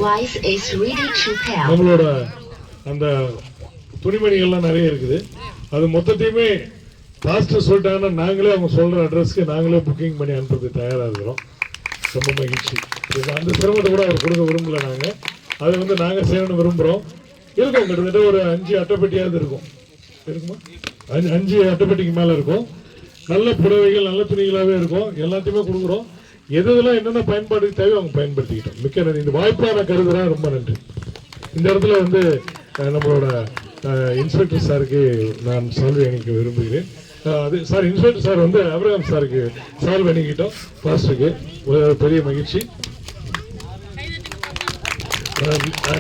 supplies is ready to pair. நம்மளோட அந்த துணிமணிகள்லாம் நிறைய இருக்குது. அது மொத்தத்தையுமே பாஸ்டர் சொல்லிட்டாங்கன்னா நாங்களே அவங்க சொல்ற அட்ரஸ்க்கு நாங்களே புக்கிங் பண்ணி அனுப்புறதுக்கு தயாராக இருக்கிறோம். ரொம்ப மகிழ்ச்சி. அந்த சிரமத்தை கூட அவர் கொடுக்க விரும்பல. நாங்கள் அதை வந்து நாங்கள் செய்யணும்னு விரும்புகிறோம். இருக்கும் கிட்டத்தட்ட ஒரு 5 அட்டைப்பட்டியாவது இருக்கும். இருக்குமா? 5 அட்டைப்பட்டிக்கு மேலே இருக்கும். நல்ல புடவைகள் நல்ல துணிகளாகவே இருக்கும். எல்லாத்தையுமே கொடுக்குறோம். எதெல்லாம் என்னென்ன பயன்பாடுக்கு தேவை அவங்க பயன்படுத்திக்கிட்டோம். மிக்க நன்றி. இந்த வாய்ப்பாக நான் கருதுகிறேன். ரொம்ப நன்றி. இந்த இடத்துல வந்து நம்மளோட இன்ஸ்பெக்டர் சாருக்கு நான் சால்வை அணிக்க விரும்புகிறேன். அது சார் இன்ஸ்பெக்டர் சார் வந்து அப்ரஹாம் சாருக்கு சால்வை அணிக்கிட்டோம். பாஸ்டருக்கு பெரிய மகிழ்ச்சி.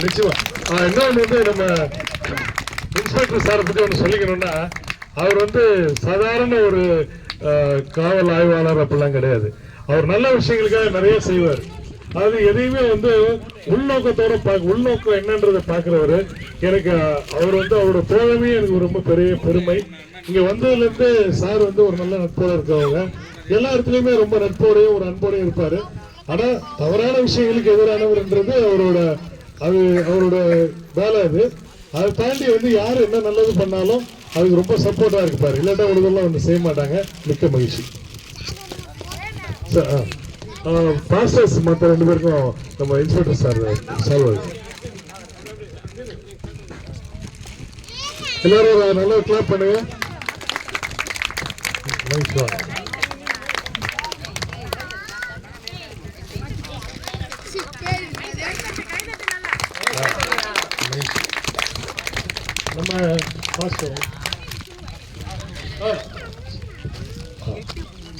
நிச்சயமா இன்னொன்று வந்து நம்ம இன்ஸ்பெக்டர் சாரை பற்றி ஒன்று சொல்லிக்கணும்னா, அவர் வந்து சாதாரண ஒரு காவல் ஆய்வாளர் அப்படிலாம் கிடையாது. அவர் நல்ல விஷயங்களுக்காக நிறைய செய்வார். அது எதையுமே வந்து உள்நோக்கத்தோட உள்நோக்கம் என்னன்றதை பார்க்கிறவரு. எனக்கு அவர் வந்து அவரோட தோழமே எனக்கு ரொம்ப பெரிய பெருமை. இங்க வந்ததுலேருந்து சார் வந்து ஒரு நல்ல நட்போட இருக்கவங்க. எல்லா இடத்துலையுமே ரொம்ப நட்போடையும் ஒரு அன்போடையும் இருப்பாரு. ஆனா தவறான விஷயங்களுக்கு எதிரானவர்ன்றது அவரோட வேலை. அது அதை தாண்டி வந்து யாரு என்ன நல்லது பண்ணாலும் அதுக்கு ரொம்ப சப்போர்ட்டா இருப்பாரு. இல்லாட்டா உடதெல்லாம் வந்து செய்ய மாட்டாங்க. மிக்க மகிழ்ச்சி. பாஸ்டர்ஸ் மற்ற 2 பேருக்கும் நம்ம இன்ஸ்பெக்டர் சார் சால்வ். எல்லாரும் நல்லா கிளாப் பண்ணுங்க. நம்ம பாஸ்டர்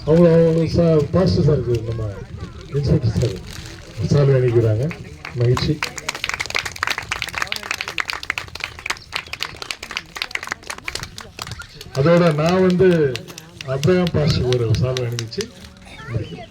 அவங்க பாஸ்டர் சாருக்கு நம்ம இன்ஸ்பெக்டர் சார் சால்வை அணிக்கிறாங்க. மகிழ்ச்சி. அதோட நான் வந்து அப்ரஹாம் பாஸ்டர் ஒரு சால்வை அணிவிச்சு முடிக்கிறேன்.